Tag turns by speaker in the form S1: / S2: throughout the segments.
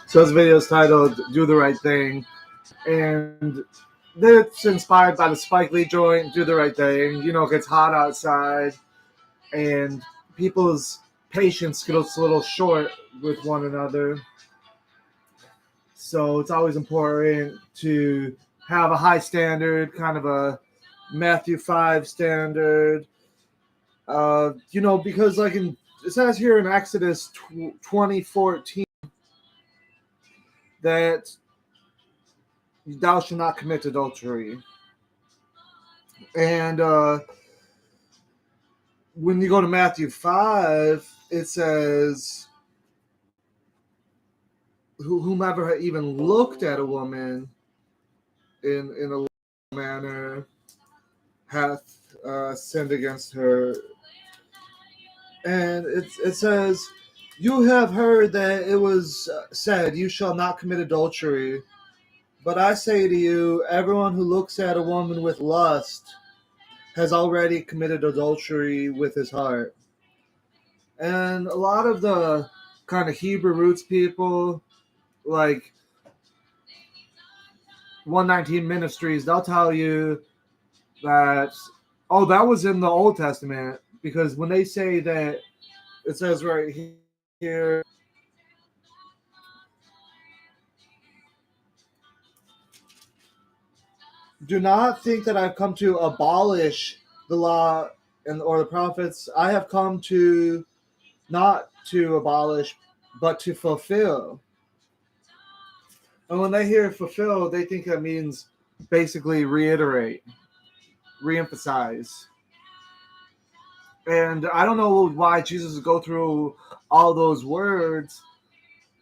S1: So this video is titled "Do the Right Thing," and it's inspired by the Spike Lee joint "Do the Right Thing." You know, it gets hot outside, and people's patience gets a little short with one another. So it's always important to have a high standard, kind of a Matthew 5 standard. Because it says here in Exodus 20:14 that thou shalt not commit adultery. And when you go to Matthew 5, it says, whomever even looked at a woman in a manner hath sinned against her. And it says, you have heard that it was said, you shall not commit adultery. But I say to you, everyone who looks at a woman with lust has already committed adultery with his heart. And a lot of the kind of Hebrew roots people, like 119 Ministries, they'll tell you that, oh, that was in the Old Testament, because when they say that, it says right here, do not think that I've come to abolish the law or the prophets. I have come to not to abolish, but to fulfill. And when they hear fulfill, they think that means basically reiterate, reemphasize. And I don't know why Jesus would go through all those words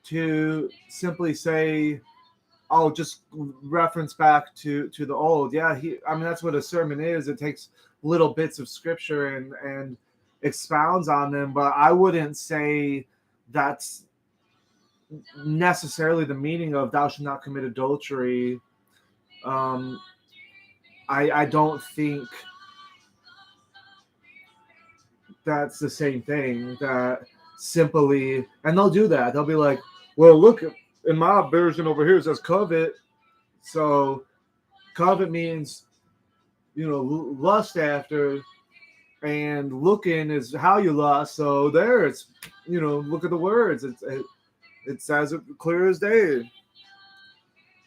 S1: to simply say, oh, just reference back to the old. Yeah, that's what a sermon is. It takes little bits of scripture and expounds on them, but I wouldn't say that's necessarily the meaning of thou shalt not commit adultery. I don't think that's the same thing. That simply, and they'll do that. They'll be like, well, look, in my version over here it says covet. So covet means, lust after, and looking is how you lust. So there it's, look at the words. It says it clear as day.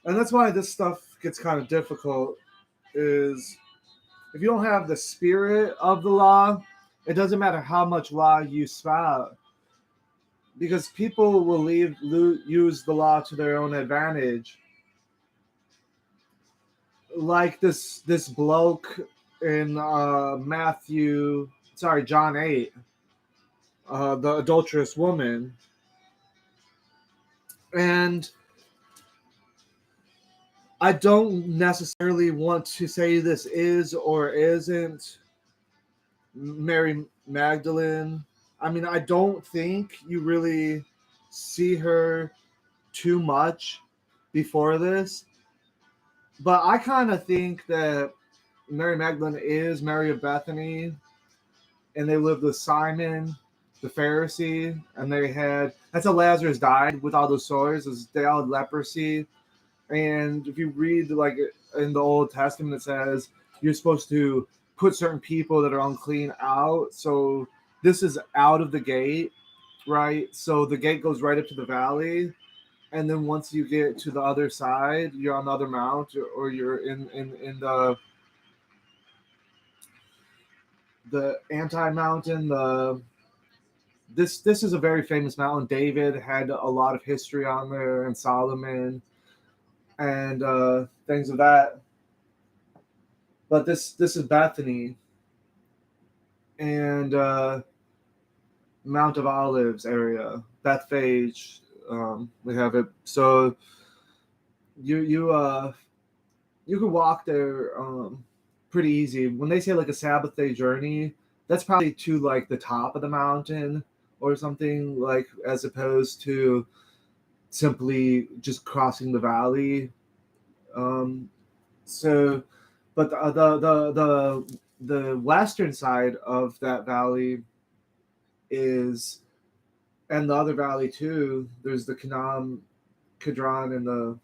S1: And that's why this stuff gets kind of difficult, is if you don't have the spirit of the law, it doesn't matter how much law you spout, because people will use the law to their own advantage. Like this bloke in John 8, the adulterous woman. And I don't necessarily want to say this is or isn't Mary Magdalene. I mean, I don't think you really see her too much before this, but I kind of think that Mary Magdalene is Mary of Bethany, and they lived with Simon the Pharisee, and that's how Lazarus died with all those sores, is they all had leprosy. And if you read, like, in the Old Testament, it says you're supposed to put certain people that are unclean out. So this is out of the gate, right? So the gate goes right up to the valley. And then once you get to the other side, you're on the other mount, or you're in the anti-mountain. This is a very famous mountain. David had a lot of history on there, and Solomon, and things of that. But this is Bethany and Mount of Olives area, Bethphage. We have it. So you could walk there pretty easy. When they say like a Sabbath day journey, that's probably to like the top of the mountain or something, like, as opposed to simply just crossing the valley. So, but the western side of that valley is, and the other valley too, there's the Canaan Kidron and the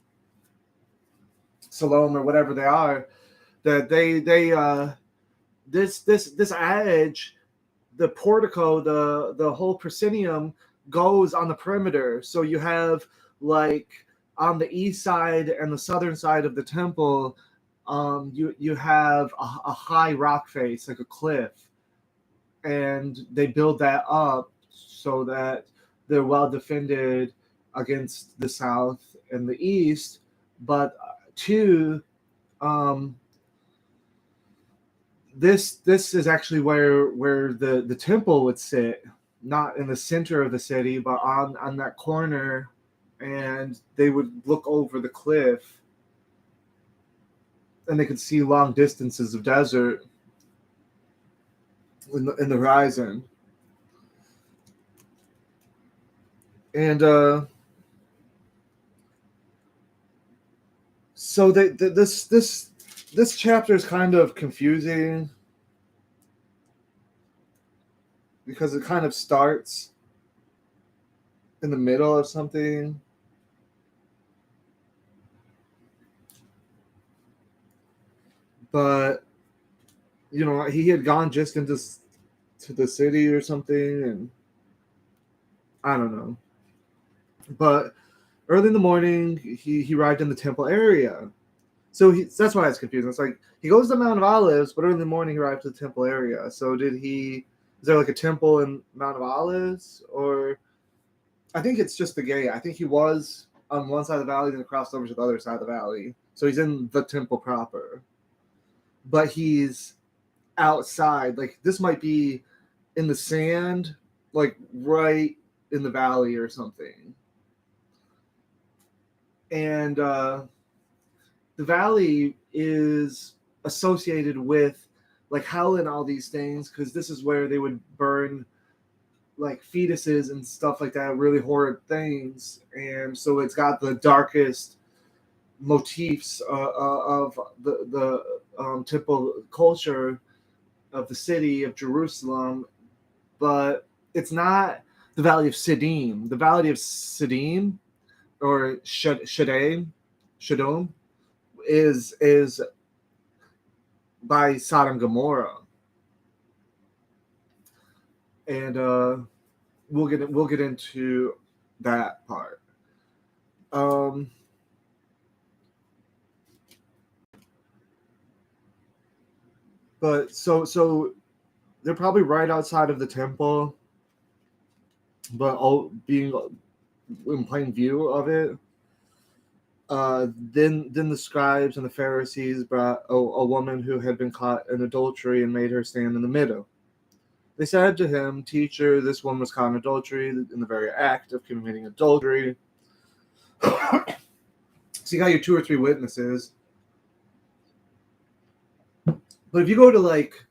S1: Salome or whatever they are, that this edge, the portico, the whole proscenium goes on the perimeter. So you have like on the east side and the southern side of the temple, you have a high rock face, like a cliff, and they build that up so that they're well defended against the south and the east. But two, um, this is actually where the temple would sit, not in the center of the city, but on that corner, and they would look over the cliff, and they could see long distances of desert in the horizon. And so this chapter is kind of confusing because it kind of starts in the middle of something. But he had gone just into to the city or something, and I don't know. But early in the morning, he arrived in the temple area. So that's why it's confusing. It's like he goes to the Mount of Olives, but early in the morning he arrived to the temple area. So is there like a temple in Mount of Olives? Or I think it's just the gate. I think he was on one side of the valley, then crossed over to the other side of the valley. So he's in the temple proper. But he's outside. Like this might be in the sand, like right in the valley or something. And the valley is associated with like hell and all these things, because this is where they would burn like fetuses and stuff like that, really horrid things. And so it's got the darkest motifs of the temple culture of the city of Jerusalem. But it's not the Valley of Siddim. The Valley of Siddim, or Shadom, is by Sodom and Gomorrah, and we'll get into that part. But so they're probably right outside of the temple, but all being in plain view of it. Then the scribes and the Pharisees brought a woman who had been caught in adultery and made her stand in the middle. They said to him, "Teacher, this woman was caught in adultery in the very act of committing adultery." So you got your 2 or 3 witnesses. But if you go to like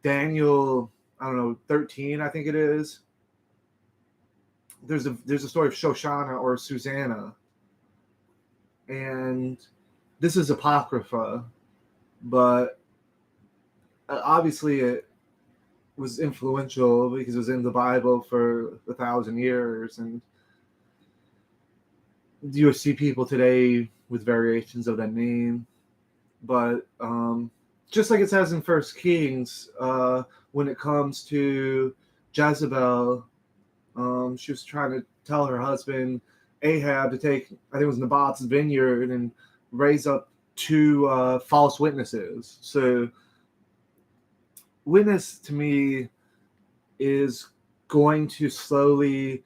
S1: Daniel, I don't know, 13, I think it is, there's a story of Shoshana or Susanna. And this is Apocrypha, but obviously it was influential because it was in the Bible for 1,000 years, and you see people today with variations of that name. But just like it says in First Kings, when it comes to Jezebel, she was trying to tell her husband Ahab to take, I think it was Naboth's vineyard, and raise up 2 false witnesses. So witness to me is going to slowly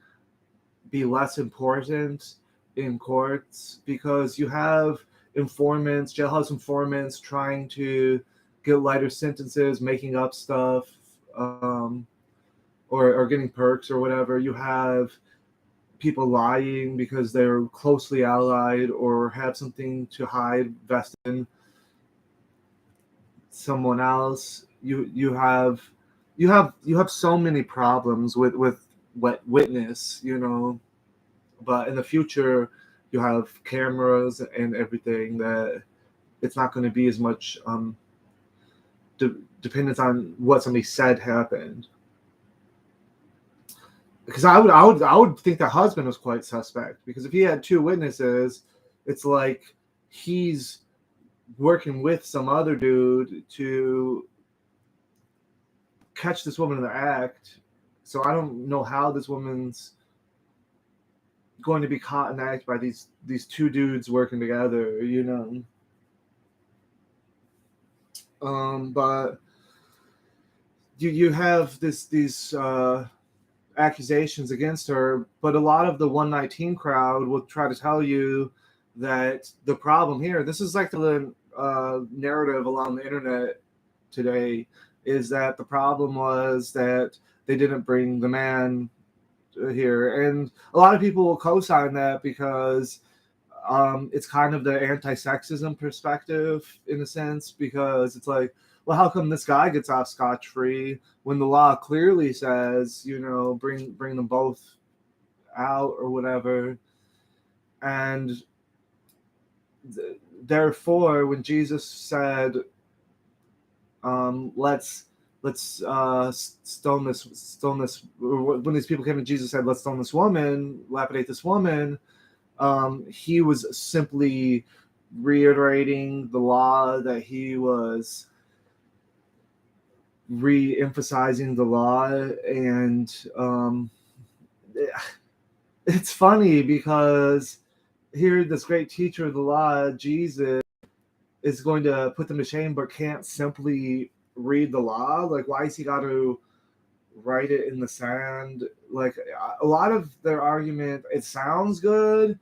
S1: be less important in courts, because you have informants, jailhouse informants, trying to get lighter sentences, making up stuff, or getting perks or whatever. You have people lying because they're closely allied or have something to hide vested in someone else. You have so many problems with witness, but in the future you have cameras and everything, that it's not going to be as much dependence on what somebody said happened. because I would think the husband was quite suspect, because if he had two witnesses, it's like he's working with some other dude to catch this woman in the act. So I don't know how this woman's going to be caught in the act by these two dudes working together, you know. But you have these accusations against her, but a lot of the 119 crowd will try to tell you that the problem here, this is like the narrative along the internet today, is that the problem was that they didn't bring the man here. And a lot of people will co-sign that because it's kind of the anti-sexism perspective in a sense, because it's like, well, how come this guy gets off scotch-free when the law clearly says, you know, bring them both out or whatever. And therefore, when Jesus said, let's stone this, when these people came to Jesus and said, let's stone this woman, lapidate this woman, he was simply reiterating the law, that he was re-emphasizing the law. And it's funny because here this great teacher of the law, Jesus, is going to put them to shame, but can't simply read the law. Like, why has he got to write it in the sand? Like, a lot of their argument, it sounds good,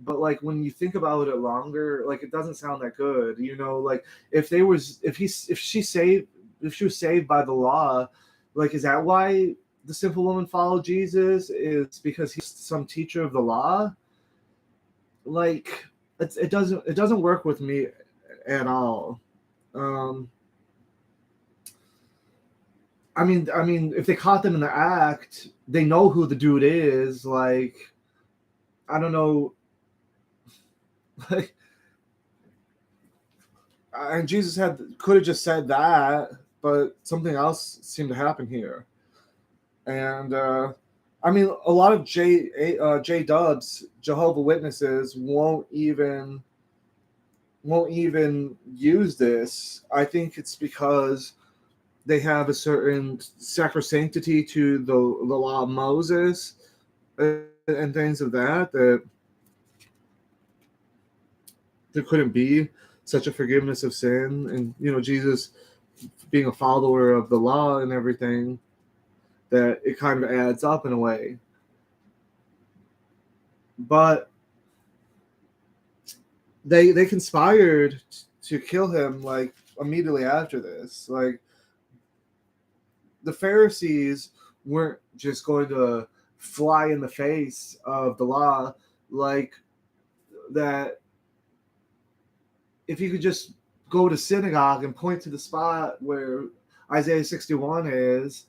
S1: but like when you think about it longer, like it doesn't sound that good, you know. Like if she was saved by the law, like, is that why the sinful woman followed Jesus? Is because he's some teacher of the law? Like, it doesn't work with me at all. I mean, if they caught them in the act, they know who the dude is. Like, I don't know, like, and Jesus could have just said that, but something else seemed to happen here. And I mean, a lot of J Dubs, Jehovah Witnesses, won't even use this. I think it's because they have a certain sacrosanctity to the law of Moses and things of that there couldn't be such a forgiveness of sin. And, you know, Jesus being a follower of the law and everything, that it kind of adds up in a way. But they conspired to kill him, like, immediately after this. Like, the Pharisees weren't just going to fly in the face of the law, like that. If you could just go to synagogue and point to the spot where Isaiah 61 is,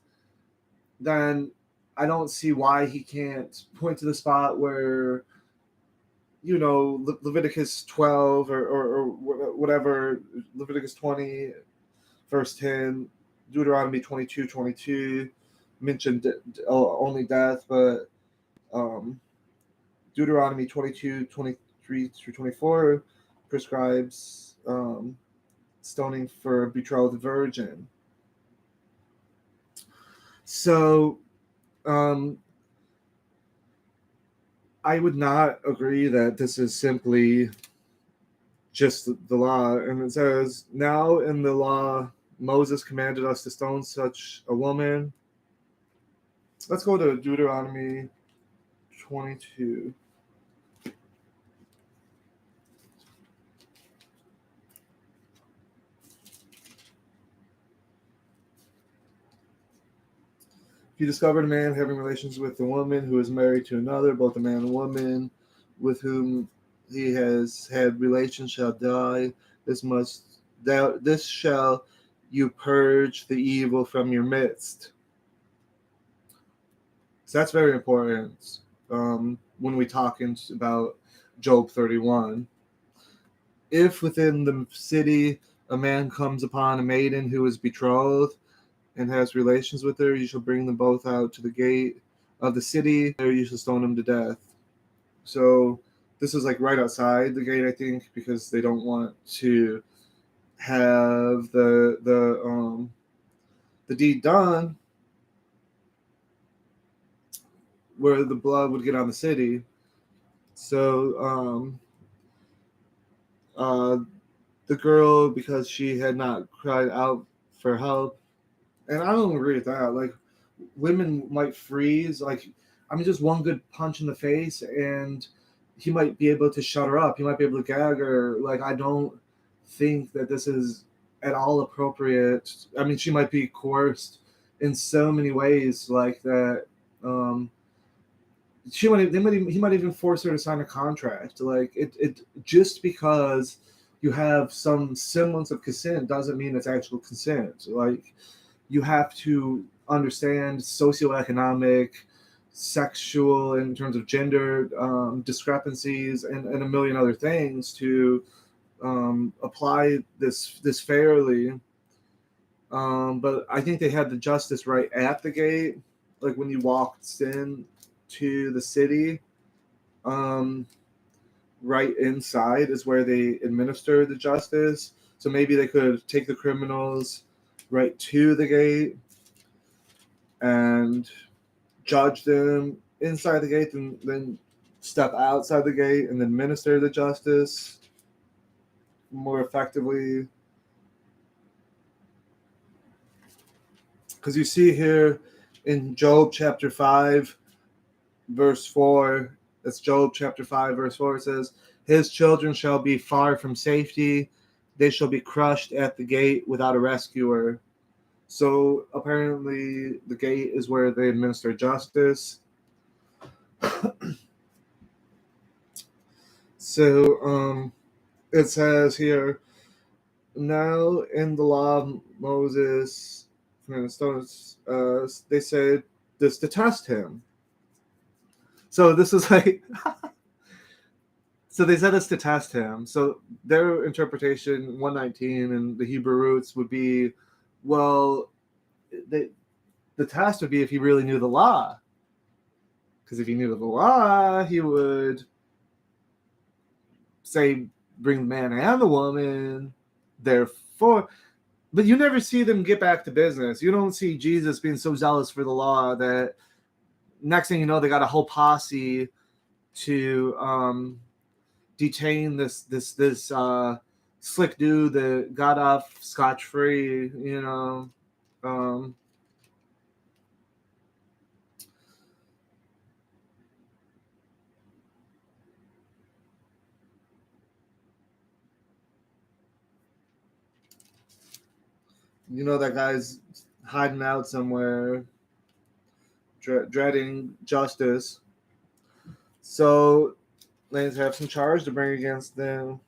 S1: then I don't see why he can't point to the spot where, you know, Leviticus 12 or whatever, Leviticus 20, verse 10, Deuteronomy 22 mentioned only death, but Deuteronomy 22:23 through 24 prescribes stoning for a betrothed virgin. So I would not agree that this is simply just the law. And it says, now in the law, Moses commanded us to stone such a woman. Let's go to Deuteronomy 22. If you discovered a man having relations with a woman who is married to another, both a man and woman with whom he has had relations shall die. This shall you purge the evil from your midst. So that's very important when we talk about Job 31. If within the city a man comes upon a maiden who is betrothed and has relations with her, you shall bring them both out to the gate of the city. They used to stone him to death. So this is like right outside the gate, I think, because they don't want to have the deed done where the blood would get on the city. So the girl, because she had not cried out for help, and I don't agree with that. Like, women might freeze. Like, I mean, just one good punch in the face, and he might be able to shut her up. He might be able to gag her. Like, I don't think that this is at all appropriate. I mean, she might be coerced in so many ways, like that. He might even force her to sign a contract. Like, it just because you have some semblance of consent doesn't mean it's actual consent. Like, you have to understand socioeconomic, sexual, in terms of gender discrepancies, and a million other things to apply this fairly. But I think they had the justice right at the gate, like when you walked in to the city. Right inside is where they administer the justice. So maybe they could take the criminals right to the gate and judge them inside the gate, and then step outside the gate and administer the justice more effectively. Because you see here in Job chapter 5, verse 4, that's Job chapter 5, verse 4, it says, his children shall be far from safety. They shall be crushed at the gate without a rescuer. So apparently the gate is where they administer justice. So it says here, now in the law of Moses, they said this to test him. So this is like, so they said this to test him. So their interpretation, 119 and the Hebrew roots would be, well, the test would be if he really knew the law. Because if he knew the law, he would say, bring the man and the woman. Therefore, but you never see them get back to business. You don't see Jesus being so zealous for the law that next thing you know, they got a whole posse to detain this slick dude that got off scotch-free, you know. You know, that guy's hiding out somewhere, dreading justice. So they have some charge to bring against them,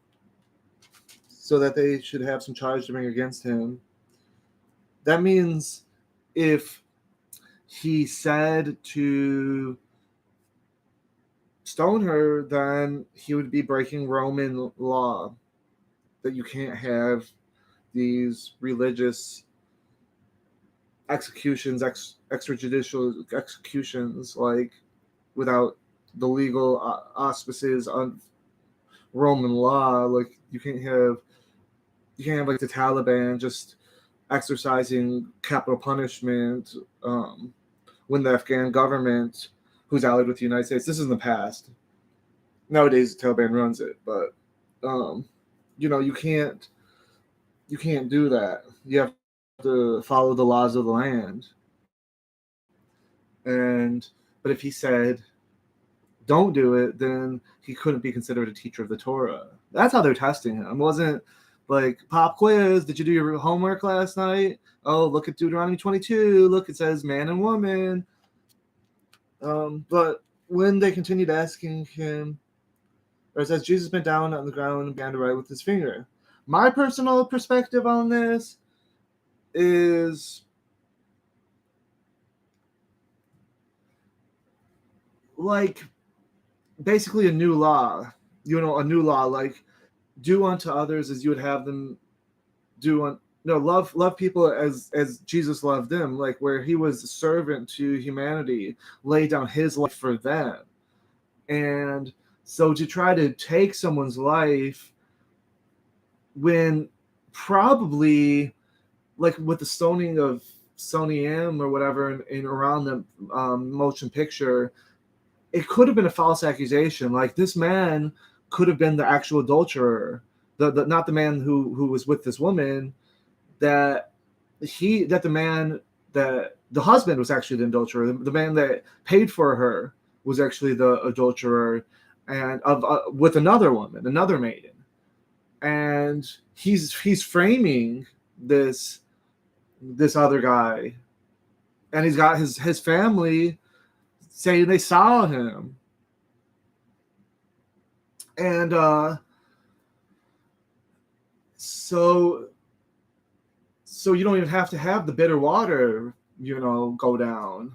S1: so that they should have some charge to bring against him. That means if he said to stone her, then he would be breaking Roman law, that you can't have these religious executions, extrajudicial executions, like without the legal auspices of Roman law. Like you can't have like the Taliban just exercising capital punishment when the Afghan government, who's allied with the United States, this is in the past. Nowadays, the Taliban runs it, but you know, you can't do that. You have to follow the laws of the land. And but if he said don't do it, then he couldn't be considered a teacher of the Torah. That's how they're testing him. It wasn't like, pop quiz, did you do your homework last night? Oh, look at Deuteronomy 22. Look, it says man and woman. But when they continued asking him, or it says Jesus bent down on the ground and began to write with his finger. My personal perspective on this is like basically a new law. You know, a new law, like do unto others as you would have them do love people as Jesus loved them, like where he was a servant to humanity, laid down his life for them. And so to try to take someone's life when probably like with the stoning of Sonny M or whatever in around the motion picture, it could have been a false accusation. Like this man could have been the actual adulterer, the not the man who was with this woman. That the man that the husband was actually the adulterer. The man that paid for her was actually the adulterer, and of with another woman, another maiden. And he's framing this other guy, and he's got his family saying they saw him. And so you don't even have to have the bitter water, go down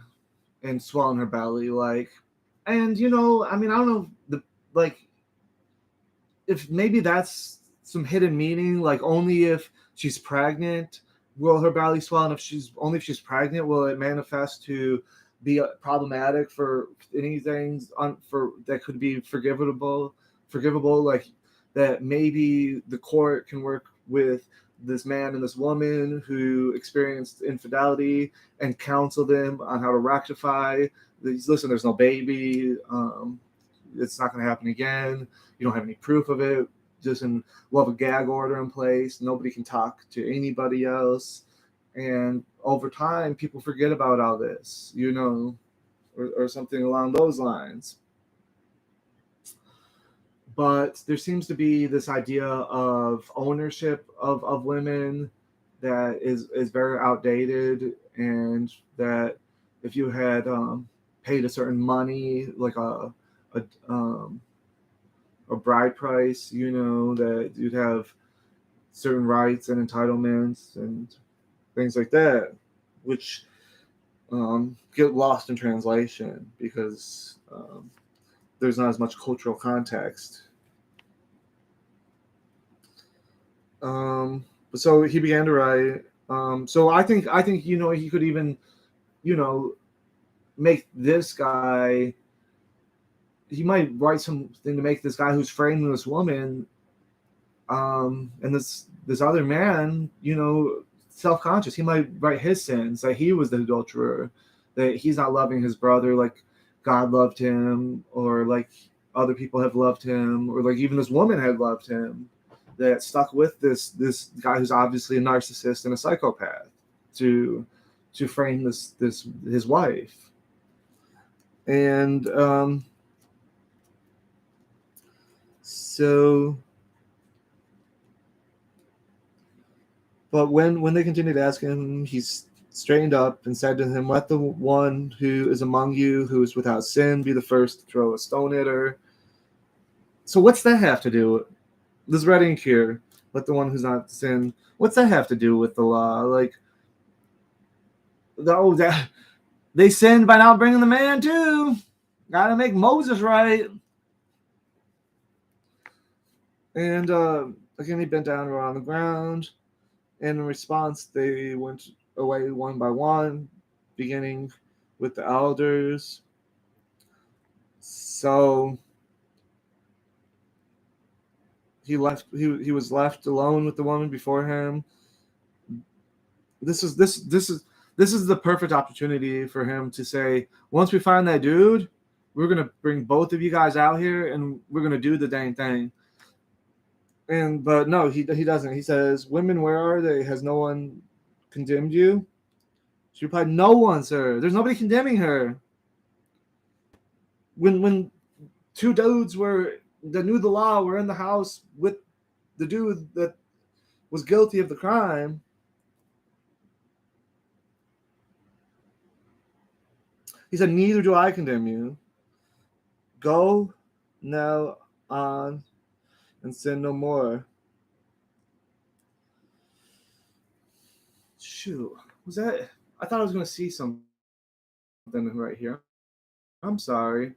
S1: and swell in her belly, like. And I mean, I don't know, the like if maybe that's some hidden meaning, like only if she's pregnant will her belly swell, and if she's pregnant will it manifest to be problematic for anything for that could be forgivable, like that maybe the court can work with this man and this woman who experienced infidelity and counsel them on how to rectify these. Listen, there's no baby, it's not going to happen again, you don't have any proof of it, just we'll have a gag order in place, nobody can talk to anybody else, and over time people forget about all this, or something along those lines. But there seems to be this idea of ownership of women that is very outdated, and that if you had paid a certain money, like a bride price, that you'd have certain rights and entitlements and things like that, which get lost in translation because there's not as much cultural context. So he began to write. So I think he could even make this guy. He might write something to make this guy who's framing this woman, and this other man, self-conscious. He might write his sins, that he was the adulterer, that he's not loving his brother like God loved him, or like other people have loved him, or like even this woman had loved him, that stuck with this guy who's obviously a narcissist and a psychopath to frame this his wife. And so but when they continued to ask him, he straightened up and said to him, "Let the one who is among you who is without sin be the first to throw a stone at her." So what's that have to do with this writing here? Let the one who's not sin. What's that have to do with the law? Like, that they sinned by not bringing the man too. Gotta make Moses right. And again, he bent down and wrote on the ground. And in response, they went away one by one, beginning with the elders. So he left. He was left alone with the woman before him. This is the perfect opportunity for him to say, once we find that dude, we're gonna bring both of you guys out here and we're gonna do the dang thing. But no, he doesn't. He says, "Women, where are they? Has no one condemned you?" She replied, "No one, sir. There's nobody condemning her." When two dudes that knew the law were in the house with the dude that was guilty of the crime, he said, "Neither do I condemn you. Go now on and sin no more." Shoot, was that? I thought I was going to see something right here. I'm sorry.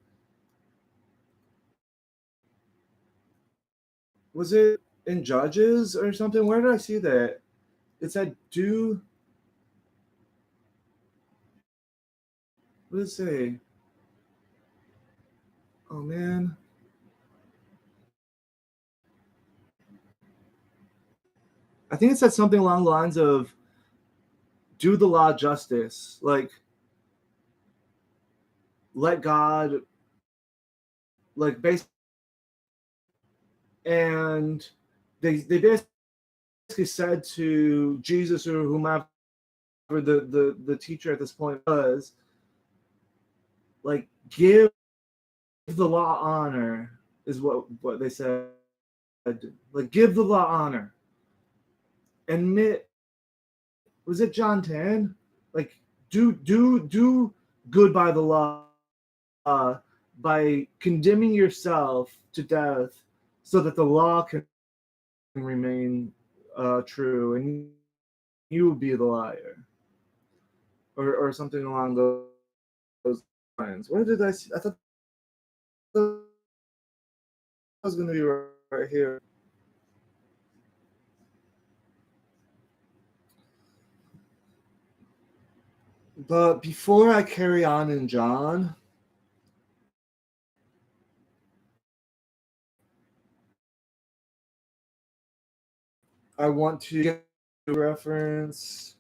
S1: Was it in Judges or something? Where did I see that? it said do. What did it say? Oh man. I think it said something along the lines of do the law justice. Like let God like basically, and they basically said to Jesus or whomever the teacher at this point was, like, give the law honor, is what they said. Like, give the law honor. Admit, was it John 10? Like, do good by the law, by condemning yourself to death so that the law can remain true and you will be the liar, or something along those lines. Where did I see? I thought that was going to be right here. But before I carry on in John, I want to get a reference.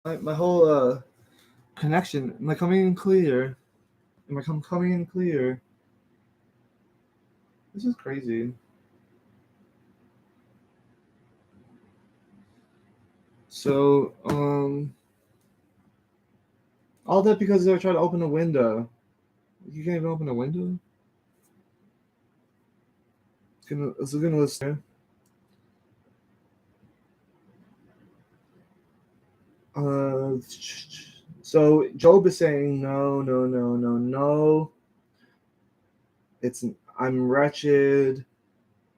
S1: My whole connection. Am I coming in clear? Am I coming in clear? This is crazy. So, all that because I tried to open a window. You can't even open a window? It's gonna listen. So Job is saying no, no, no, no, no. It's I'm wretched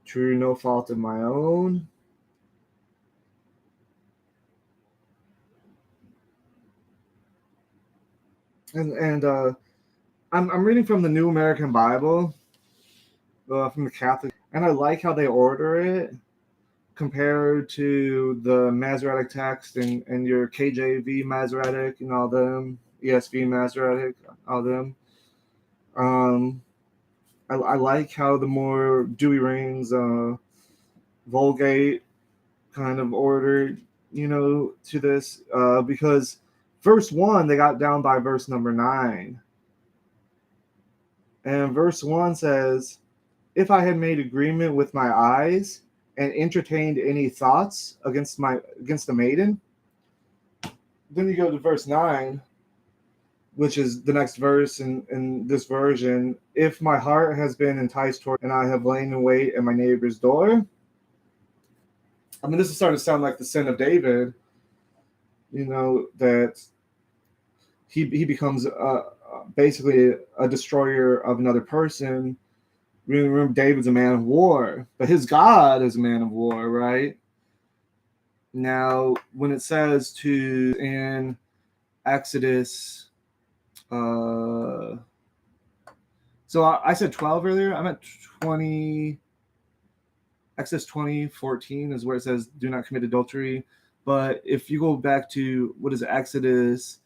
S1: through no fault of my own. And I'm reading from the New American Bible, from the Catholic, and I like how they order it compared to the Masoretic text and your KJV Masoretic and all them, ESV Masoretic, all them. I like how the more Dewey Rains Vulgate kind of ordered, to this, because verse 1, they got down by verse number 9. And verse 1 says, if I had made agreement with my eyes and entertained any thoughts against the maiden. Then you go to verse 9, which is the next verse in this version. If my heart has been enticed toward, and I have lain in wait at my neighbor's door. I mean, this is starting to sound like the sin of David, that he becomes basically a destroyer of another person. Remember, David's a man of war, but his God is a man of war, right? Now, when it says to in Exodus, so I said 12 earlier. I meant 20. Exodus 20:14 is where it says, "Do not commit adultery." But if you go back to what is it, Exodus